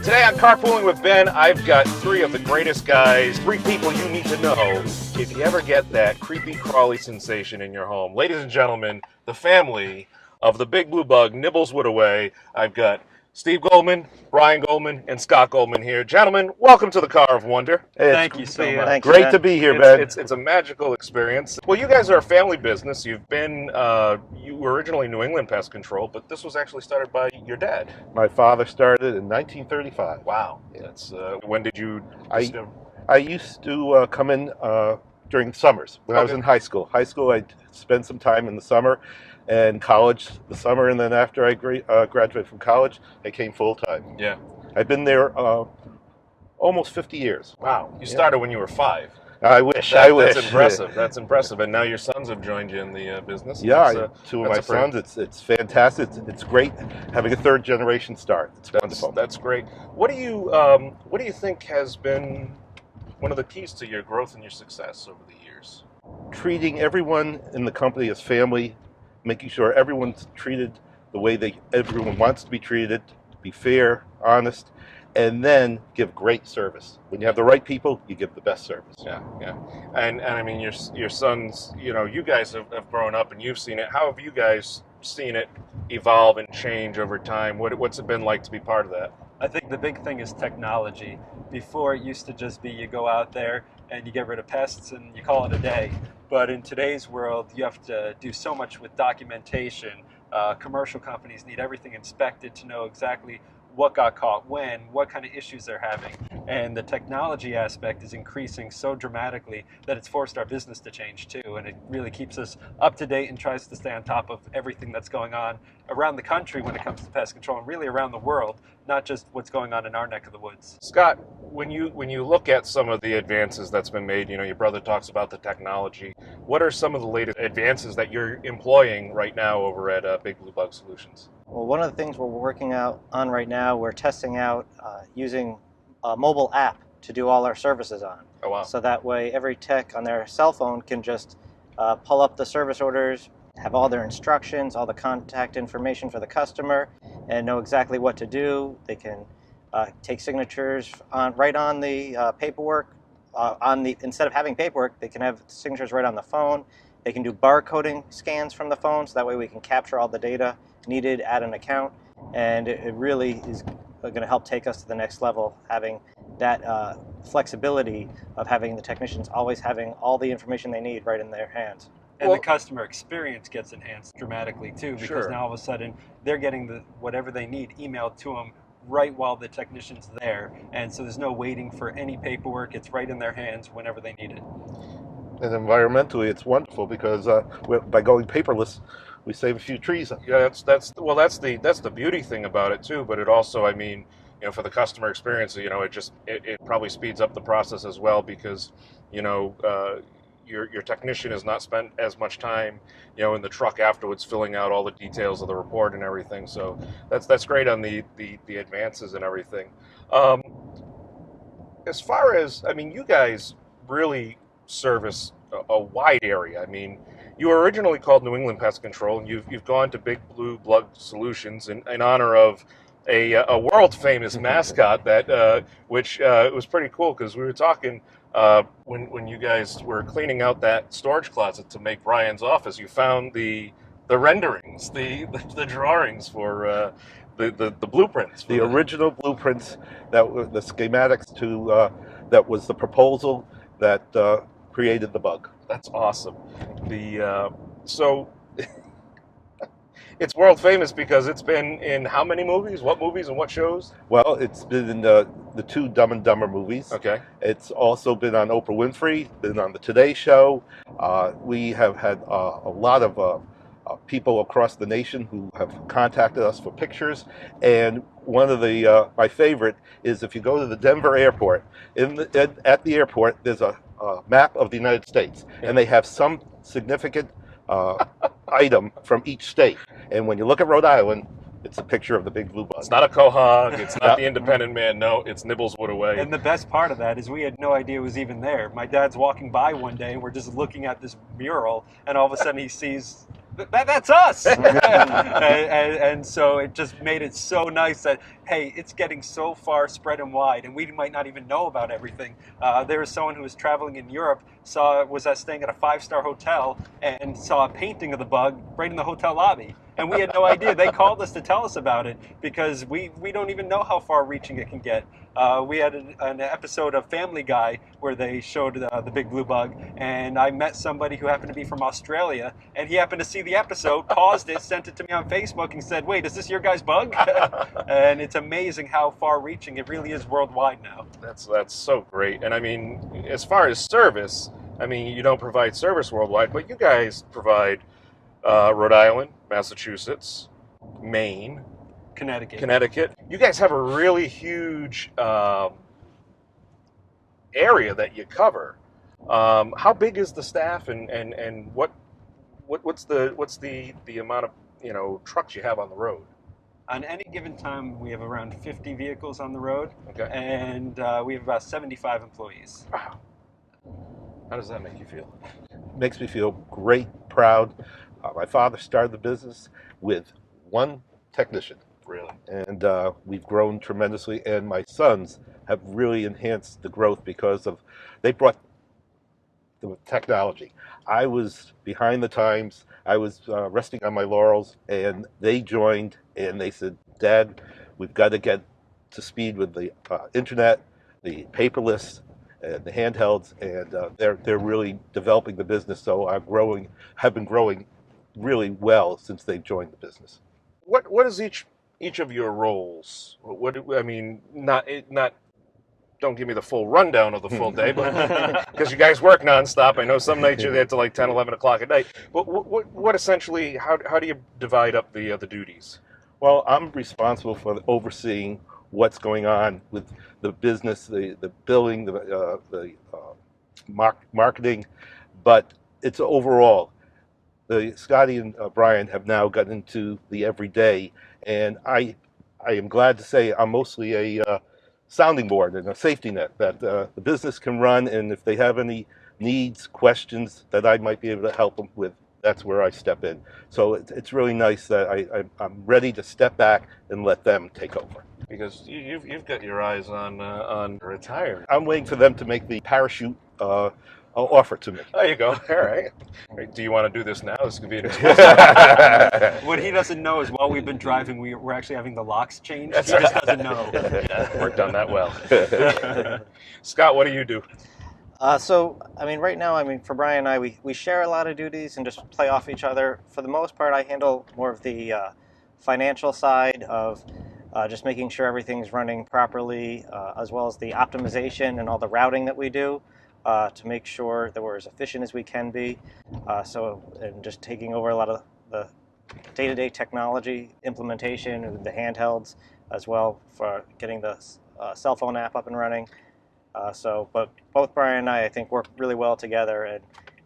Today on Carpooling with Ben, I've got three of the greatest guys, three people you need to know if you ever get that creepy crawly sensation in your home. Ladies and gentlemen, the family of the big blue bug, Nibbles Woodaway. I've got Steve Goldman, Brian Goldman, and Scott Goldman here. Gentlemen, welcome to the Car of Wonder. Thank you so much. Great to be here, Ben. It's a magical experience. Well, you guys are a family business. You've been, you were originally New England Pest Control, but this was actually started by your dad. My father started in 1935. Wow. That's when did you? I used to come in during summers when I was in high school. High school, I'd spend some time in the summer, and college the summer, and then after I graduated from college, I came full time. Yeah. I've been there almost 50 years. Wow. You started when you were 5. I wish. That's impressive. That's impressive. And now your sons have joined you in the business. Yeah, two of my sons. It's fantastic. It's great having a third generation start. It's wonderful. That's great. What do you think has been one of the keys to your growth and your success over the years? Treating everyone in the company as family, making sure everyone's treated the way everyone wants to be treated, be fair, honest, and then give great service. When you have the right people, you give the best service. Yeah. And I mean, your sons, you guys have grown up and you've seen it. How have you guys seen it evolve and change over time? What's it been like to be part of that? I think the big thing is technology. Before, it used to just be you go out there and you get rid of pests and you call it a day. But in today's world, you have to do so much with documentation. Commercial companies need everything inspected to know exactly what got caught when, what kind of issues they're having. And the technology aspect is increasing so dramatically that it's forced our business to change too. And it really keeps us up to date and tries to stay on top of everything that's going on around the country when it comes to pest control, and really around the world, not just what's going on in our neck of the woods. Scott, when you look at some of the advances that's been made, your brother talks about the technology. What are some of the latest advances that you're employing right now over at Big Blue Bug Solutions? Well, one of the things we're working on right now, we're testing out using a mobile app to do all our services on. Oh, wow. So that way every tech on their cell phone can just pull up the service orders, have all their instructions, all the contact information for the customer, and know exactly what to do. They can take signatures right on the paperwork. Instead of having paperwork, they can have signatures right on the phone. They can do barcoding scans from the phone, so that way we can capture all the data needed at an account. And it really is going to help take us to the next level, having that flexibility of having the technicians always having all the information they need right in their hands. And the customer experience gets enhanced dramatically too, because now all of a sudden they're getting whatever they need emailed to them right while the technician's there. And so there's no waiting for any paperwork. It's right in their hands whenever they need it. And environmentally, it's wonderful because by going paperless, we save a few trees. Yeah, that's the beauty thing about it too. But it also, for the customer experience, it probably speeds up the process as well, because your technician has not spent as much time in the truck afterwards filling out all the details of the report and everything. So that's great on the advances and everything. As far as you guys really service a wide area. You were originally called New England Pest Control, and you've gone to Big Blue Bug Solutions in honor of a world famous mascot that which was pretty cool, because we were talking when you guys were cleaning out that storage closet to make Brian's office. You found the renderings, the drawings for the blueprints, the original blueprints that were the schematics to that was the proposal that created the bug. That's awesome. So it's world famous because it's been in how many movies? What movies and what shows? Well, it's been in the two Dumb and Dumber movies. Okay. It's also been on Oprah Winfrey, been on the Today Show. We have had a lot of people across the nation who have contacted us for pictures. And one of the my favorite is if you go to the Denver airport. At the airport, there's a map of the United States, and they have some significant item from each state. And when you look at Rhode Island, it's a picture of the big blue bug. It's not a quahog, it's not the Independent Man, no, it's Nibbles Woodaway. And the best part of that is we had no idea it was even there. My dad's walking by one day, and we're just looking at this mural, and all of a sudden he sees That's us. And so it just made it so nice that, hey, it's getting so far spread and wide, and we might not even know about everything. There was someone who was traveling in Europe, was staying at a 5-star hotel, and saw a painting of the bug right in the hotel lobby. And we had no idea. They called us to tell us about it because we don't even know how far-reaching it can get. We had an episode of Family Guy where they showed the big blue bug, and I met somebody who happened to be from Australia, and he happened to see the episode, paused it, sent it to me on Facebook, and said, "Wait, is this your guy's bug?" And it's amazing how far-reaching it really is worldwide now. That's so great. And I mean, as far as service, I mean, you don't provide service worldwide, but you guys provide Rhode Island, Massachusetts, Maine, Connecticut. You guys have a really huge area that you cover. How big is the staff, and what's the amount of trucks you have on the road? On any given time, we have around 50 vehicles on the road, Okay. and we have about 75 employees. Wow. How does that make you feel? Makes me feel great, proud. My father started the business with one technician. Really? And we've grown tremendously, and my sons have really enhanced the growth because they brought the technology. I was behind the times. I was resting on my laurels, and they joined, and they said, "Dad, we've got to get to speed with the internet, the paperless, and the handhelds," and they're really developing the business. So have been growing really well since they've joined the business. What is each of your roles? I mean, not. Don't give me the full rundown of the full day, but because you guys work nonstop. I know some nights you're there till like 10, 11 o'clock at night. But what essentially? How do you divide up the duties? Well, I'm responsible for overseeing what's going on with the business, the billing, the marketing, but it's overall. Scotty and Brian have now gotten into the everyday, and I am glad to say I'm mostly a sounding board and a safety net that the business can run, and if they have any needs, questions that I might be able to help them with, that's where I step in. So it's really nice that I'm ready to step back and let them take over. Because you've got your eyes on retiring. I'm waiting for them to make the parachute offer to me. There you go. All right. Do you want to do this now? This could be an What he doesn't know is while we've been driving, we're actually having the locks changed. That's he just right. doesn't know. Yeah, worked on that well. Scott, what do you do? So, I mean, right now, I mean, for Brian and I, we share a lot of duties and just play off each other. For the most part, I handle more of the financial side of just making sure everything's running properly, as well as the optimization and all the routing that we do to make sure that we're as efficient as we can be. And just taking over a lot of the day-to-day technology implementation and the handhelds as well for getting the cell phone app up and running. But both Brian and I think, work really well together, and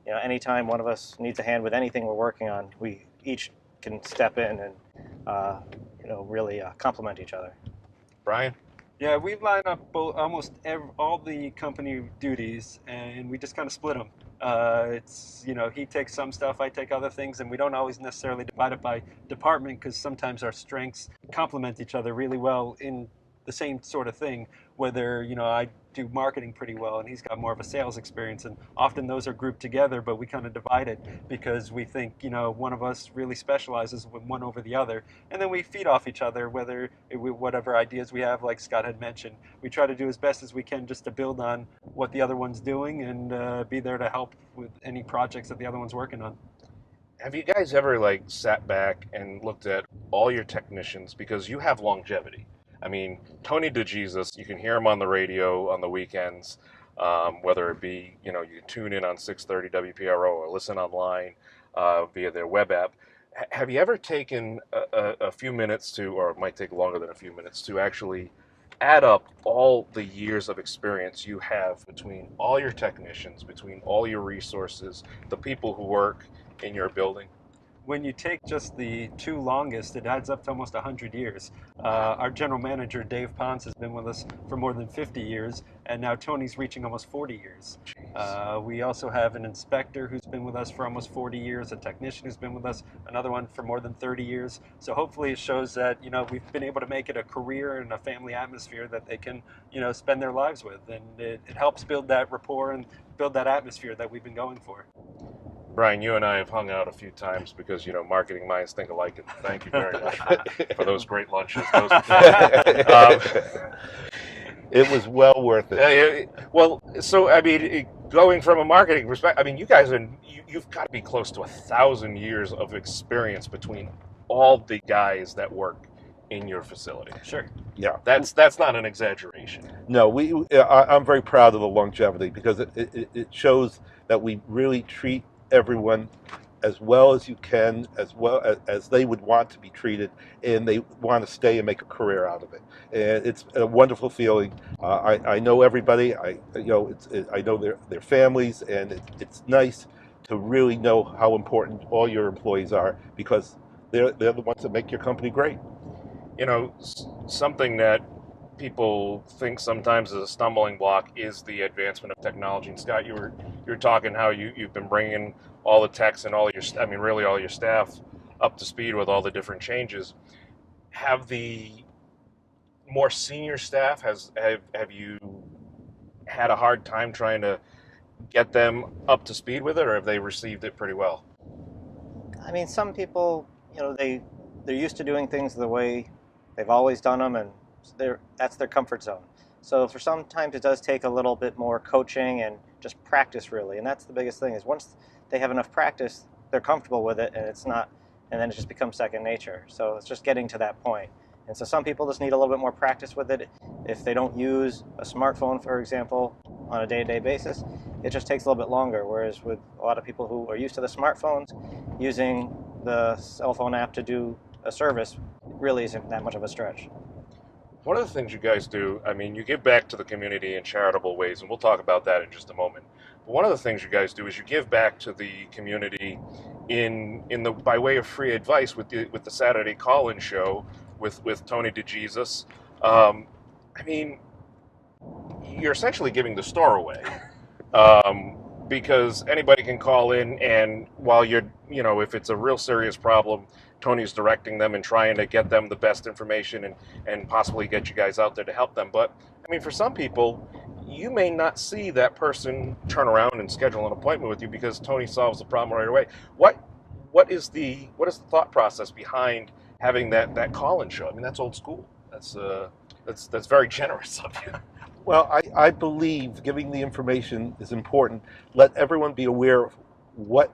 anytime one of us needs a hand with anything we're working on, we each can step in and really complement each other. Brian? Yeah, we line up almost all the company duties, and we just kind of split them. It's he takes some stuff, I take other things, and we don't always necessarily divide it by department because sometimes our strengths complement each other really well in the same sort of thing. Whether I do marketing pretty well and he's got more of a sales experience, and often those are grouped together, but we kind of divide it because we think one of us really specializes with one over the other, and then we feed off each other. Whatever ideas we have, like Scott had mentioned, we try to do as best as we can just to build on what the other one's doing and be there to help with any projects that the other one's working on. Have you guys ever sat back and looked at all your technicians, because you have longevity? I mean, Tony DeJesus, you can hear him on the radio on the weekends, whether it be, you can tune in on 630 WPRO or listen online via their web app. Have you ever taken a few minutes or it might take longer than a few minutes, to actually add up all the years of experience you have between all your technicians, between all your resources, the people who work in your building? When you take just the two longest, it adds up to almost 100 years. Our general manager, Dave Ponce, has been with us for more than 50 years, and now Tony's reaching almost 40 years. We also have an inspector who's been with us for almost 40 years, a technician who's been with us, another one for more than 30 years. So hopefully it shows that, we've been able to make it a career and a family atmosphere that they can, spend their lives with. And it helps build that rapport and build that atmosphere that we've been going for. Brian, you and I have hung out a few times because, marketing minds think alike, and thank you very much for those great lunches. It was well worth it. Well, so, going from a marketing perspective, you guys you've got to be close to 1,000 years of experience between all the guys that work in your facility. Sure. Yeah. That's not an exaggeration. No, I'm very proud of the longevity because it shows that we really treat everyone as well as you can, as well as they would want to be treated, and they want to stay and make a career out of it. And it's a wonderful feeling. I know everybody. I know their families, and it's nice to really know how important all your employees are because they're the ones that make your company great. Something that people think sometimes is a stumbling block is the advancement of technology. And Scott, you were talking how you've been bringing all the techs and all your staff up to speed with all the different changes. Have the more senior staff have you had a hard time trying to get them up to speed with it, or have they received it pretty well? Some people, they're used to doing things the way they've always done them, and that's their comfort zone. So for sometimes it does take a little bit more coaching and just practice, really. And that's the biggest thing, is once they have enough practice, they're comfortable with it, and then it just becomes second nature. So it's just getting to that point. And so some people just need a little bit more practice with it. If they don't use a smartphone, for example, on a day-to-day basis, it just takes a little bit longer. Whereas with a lot of people who are used to the smartphones, using the cell phone app to do a service really isn't that much of a stretch. One of the things you guys do, you give back to the community in charitable ways, and we'll talk about that in just a moment. But one of the things you guys do is you give back to the community by way of free advice with the Saturday call-in show with Tony DeJesus. You're essentially giving the store away, because anybody can call in, and while if it's a real serious problem, Tony's directing them and trying to get them the best information and possibly get you guys out there to help them. But for some people, you may not see that person turn around and schedule an appointment with you because Tony solves the problem right away. What is the thought process behind having that call-in show? That's old school. That's very generous of you. Well, I believe giving the information is important. Let everyone be aware of what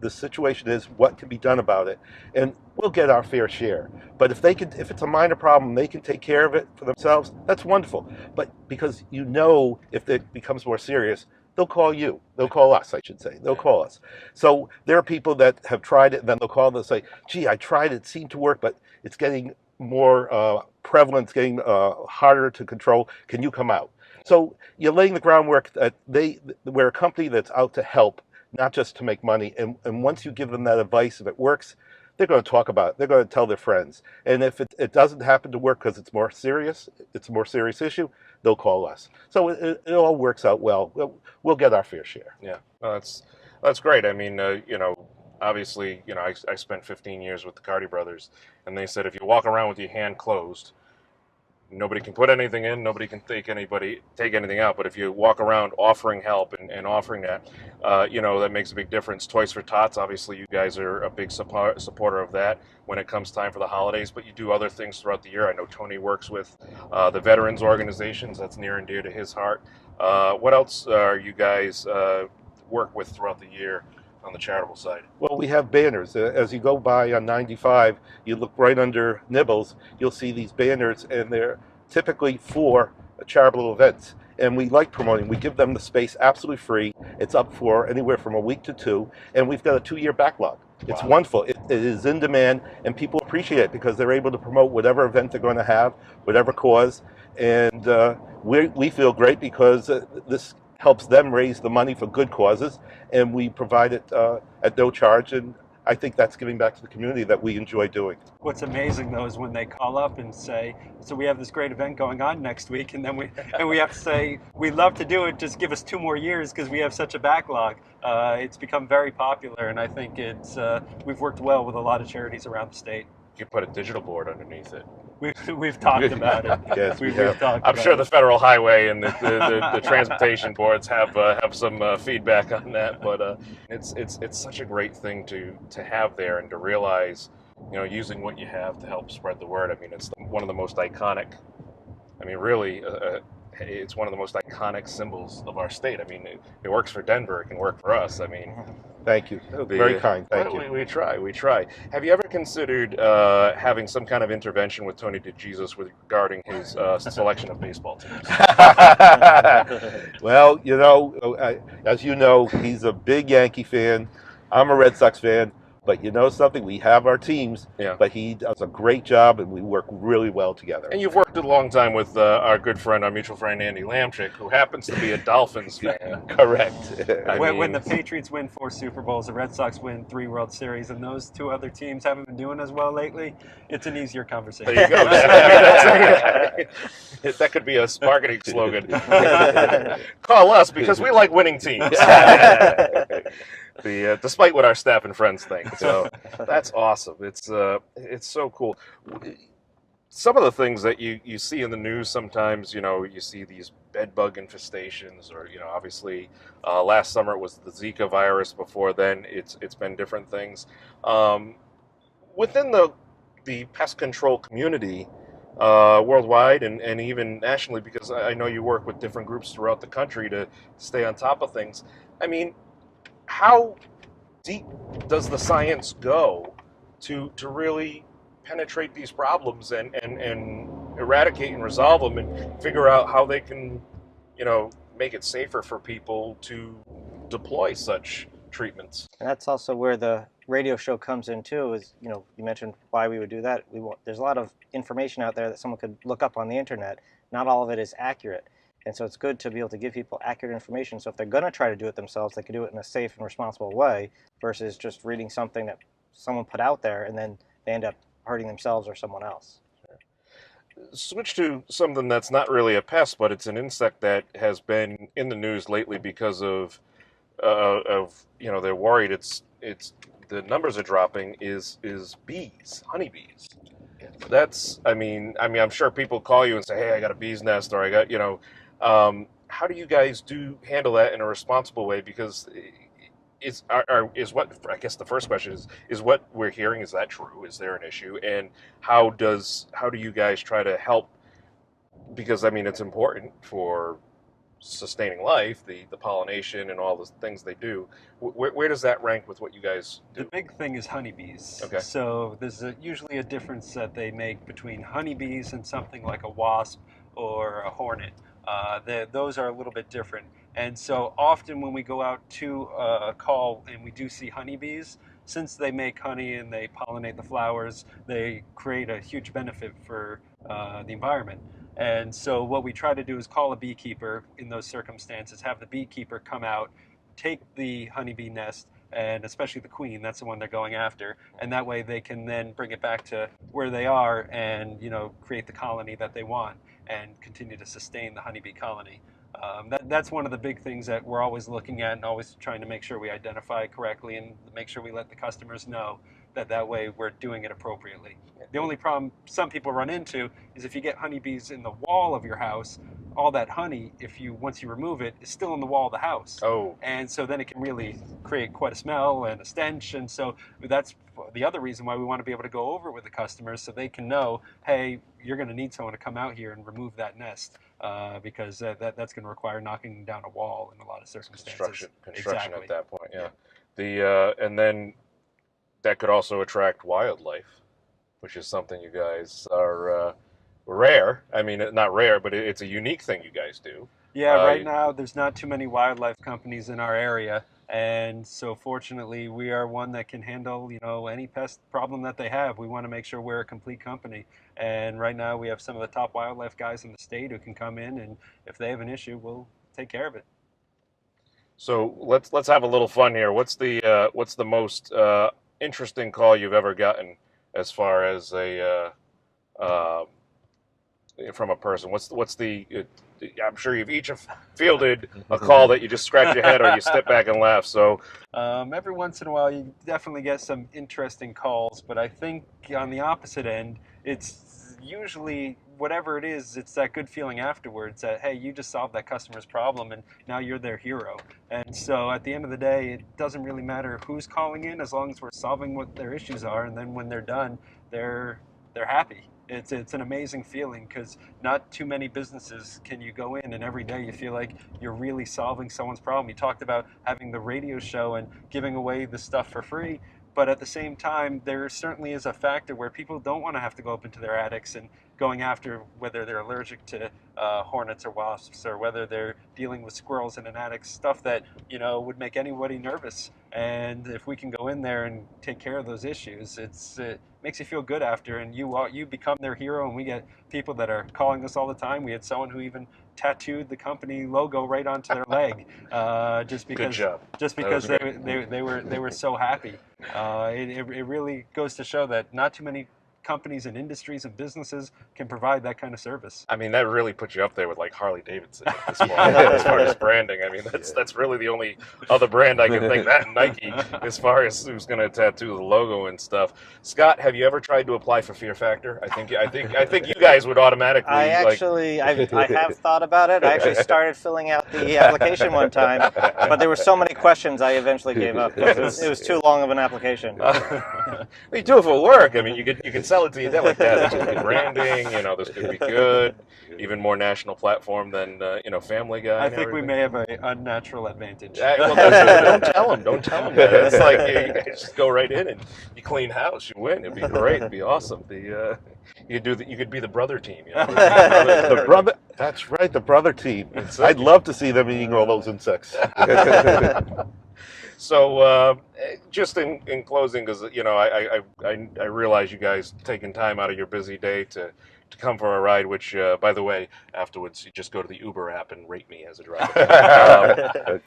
the situation is, what can be done about it, and we'll get our fair share. But if it's a minor problem, they can take care of it for themselves, that's wonderful. But because if it becomes more serious, they'll call you. They'll call us, I should say. They'll call us. So there are people that have tried it, and then they'll call and they'll say, gee, I tried it seemed to work, but it's getting more prevalent, it's getting harder to control. Can you come out? So you're laying the groundwork that we're a company that's out to help, not just to make money. And once you give them that advice, if it works, they're going to talk about it. They're going to tell their friends. And if it doesn't happen to work because it's a more serious issue, they'll call us. So it all works out well. We'll get our fair share. Yeah, well, that's great. Obviously, I spent 15 years with the Carty brothers, and they said if you walk around with your hand closed, nobody can put anything in, nobody can take anything out. But if you walk around offering help and offering that, that makes a big difference. Toys for Tots, obviously, you guys are a big supporter of that when it comes time for the holidays. But you do other things throughout the year. I know Tony works with the veterans organizations. That's near and dear to his heart. What else are you guys work with throughout the year on the charitable side? Well, we have banners. As you go by on 95, you look right under Nibbles, you'll see these banners, and they're typically for charitable events. And we like promoting. We give them the space absolutely free. It's up for anywhere from a week to 2, and we've got a 2-year backlog. It's wonderful. It is in demand, and people appreciate it because they're able to promote whatever event they're going to have, whatever cause. And we feel great because this helps them raise the money for good causes, and we provide it at no charge, and I think that's giving back to the community that we enjoy doing. What's amazing though is when they call up and say, "So we have this great event going on next week," and then we have to say, "We'd love to do it. Just give us 2 more years because we have such a backlog." It's become very popular, and I think we've worked well with a lot of charities around the state. You put a digital board underneath it. We've talked about it. Yes, we've talked I'm sure about the Federal Highway and the transportation boards have some feedback on that, but it's such a great thing to have there and to realize, using what you have to help spread the word. I mean, it's one of the most iconic. I mean, really, it's one of the most iconic symbols of our state. I mean, it works for Denver. It can work for us. I mean. Thank you. Very kind. Thank you. We try. Have you ever considered having some kind of intervention with Tony DeCastro regarding his selection of baseball teams? Well, as you know, he's a big Yankee fan. I'm a Red Sox fan. But you know something? We have our teams, but he does a great job, and we work really well together. And you've worked a long time with our good friend, our mutual friend, Andy Lamchick, who happens to be a Dolphins fan. Correct. When the Patriots win 4 Super Bowls, the Red Sox win 3 World Series, and those 2 other teams haven't been doing as well lately, it's an easier conversation. There you go. That could be a marketing slogan. Call us because we like winning teams. Despite what our staff and friends think. So that's awesome. It's so cool. Some of the things that you see in the news sometimes, you see these bed bug infestations, or obviously last summer it was the Zika virus. Before then, it's been different things within the pest control community worldwide and even nationally, because I know you work with different groups throughout the country to stay on top of things. I mean, how deep does the science go to really penetrate these problems and eradicate and resolve them and figure out how they can, make it safer for people to deploy such treatments? And that's also where the radio show comes in too. Is you mentioned why we would do that. There's a lot of information out there that someone could look up on the internet. Not all of it is accurate. And so it's good to be able to give people accurate information. So if they're going to try to do it themselves, they can do it in a safe and responsible way versus just reading something that someone put out there and then they end up hurting themselves or someone else. Switch to something that's not really a pest, but it's an insect that has been in the news lately because of they're worried it's the numbers are dropping is bees, honeybees. That's I'm sure people call you and say, hey, I got a bee's nest, or I got how do you guys handle that in a responsible way? Because is what I guess the first question is what we're hearing, is that true? Is there an issue? And how do you guys try to help? Because it's important for sustaining life, the pollination and all the things they do. Where does that rank with what you guys do? The big thing is honeybees. Okay. So there's usually a difference that they make between honeybees and something like a wasp or a hornet. Those are a little bit different. And so often when we go out to a call and we do see honeybees, since they make honey and they pollinate the flowers, they create a huge benefit for the environment. And so what we try to do is call a beekeeper in those circumstances, have the beekeeper come out, take the honeybee nest, and especially the queen, that's the one they're going after, and that way they can then bring it back to where they are and create the colony that they want and continue to sustain the honeybee colony. That's one of the big things that we're always looking at and always trying to make sure we identify correctly and make sure we let the customers know that way we're doing it appropriately. The only problem some people run into is if you get honeybees in the wall of your house, all that honey, once you remove it, is still in the wall of the house. Oh. And so then it can really create quite a smell and a stench. And so that's the other reason why we want to be able to go over with the customers so they can know, hey, you're going to need someone to come out here and remove that nest because that's going to require knocking down a wall in a lot of circumstances. Construction Exactly. At that point, yeah. And then that could also attract wildlife, which is something you guys are rare. Not rare, but it's a unique thing you guys do. Yeah, right now there's not too many wildlife companies in our area, and so fortunately we are one that can handle any pest problem that they have. We want to make sure we're a complete company, and right now we have some of the top wildlife guys in the state who can come in, and if they have an issue, we'll take care of it. So let's have a little fun here. What's the most interesting call you've ever gotten as far as a from a person? What's the I'm sure you've each have fielded a call that you just scratch your head or you step back and laugh. So every once in a while, you definitely get some interesting calls, but I think on the opposite end, it's usually whatever it is, it's that good feeling afterwards that, hey, you just solved that customer's problem and now you're their hero. And so at the end of the day, it doesn't really matter who's calling in as long as we're solving what their issues are. And then when they're done, they're happy. It's an amazing feeling because not too many businesses can you go in and every day you feel like you're really solving someone's problem. You talked about having the radio show and giving away the stuff for free, but at the same time, there certainly is a factor where people don't want to have to go up into their attics and going after whether they're allergic to hornets or wasps or whether they're dealing with squirrels in an attic, stuff that, would make anybody nervous. And if we can go in there and take care of those issues, it makes you feel good after, and you become their hero. And we get people that are calling us all the time. We had someone who even tattooed the company logo right onto their leg, just because. Good job. Just because they were so happy. It really goes to show that not too many companies and industries and businesses can provide that kind of service. I mean, that really puts you up there with like Harley Davidson at this point as far as branding. I mean, that's really the only other brand I can think, that and Nike, as far as who's going to tattoo the logo and stuff. Scott, have you ever tried to apply for Fear Factor? I think you guys would automatically. I have thought about it. I actually started filling out the application one time, but there were so many questions I eventually gave up because it was too long of an application. You do it for work. I mean, you can sell it to your dad like that. It's just branding. This could be good. Even more national platform than Family Guy. I think we may have an unnatural advantage. Well, don't tell them that. It's like you guys just go right in and you clean house, you win. It'd be great. It'd be awesome. You could be the brother team. The brother. That's right, the brother team. I'd love to see them eating all those insects. So, just in closing, because I realize you guys taking time out of your busy day to come for a ride. Which, by the way, afterwards you just go to the Uber app and rate me as a driver.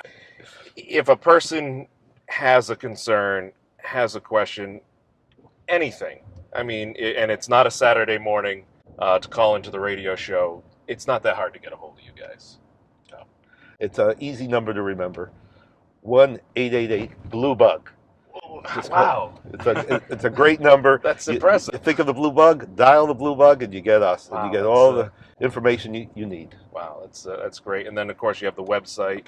If a person has a concern, has a question, anything, I mean, and it's not a Saturday morning to call into the radio show, it's not that hard to get a hold of you guys. No. It's an easy number to remember. 1-888-BLUE-BUG. Wow. It's a great number. That's impressive. You think of the blue bug, dial the blue bug, and you get us. Wow, and you get all the information you need. Wow, that's great. And then, of course, you have the website.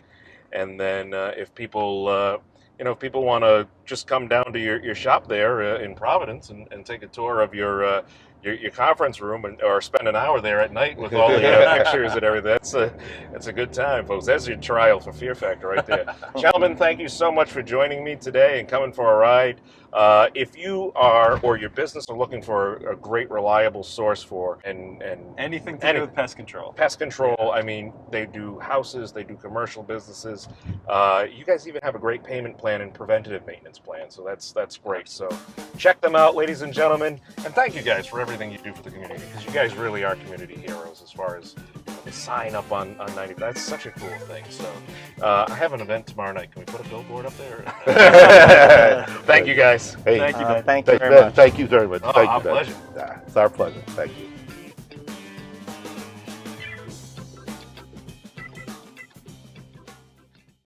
And then if people want to just come down to your shop there in Providence and take a tour of your conference room or spend an hour there at night with all the pictures and everything, that's a good time, folks. That's your trial for Fear Factor right there. Gentlemen, thank you so much for joining me today and coming for a ride. If you are or your business are looking for a great reliable source for and anything to do with pest control. I mean, they do houses, they do commercial businesses. You guys even have a great payment plan and preventative maintenance plan, so that's great. So check them out, ladies and gentlemen, and thank you guys for everything you do for the community, because you guys really are community heroes as far as the sign up on 90. That's such a cool thing. So I have an event tomorrow night. Can we put a billboard up there? Thank you guys. Hey, thank you, Ben. Thank you very much. Thank you very much. Oh, Thank you, our Ben. pleasure. It's our pleasure. Thank you.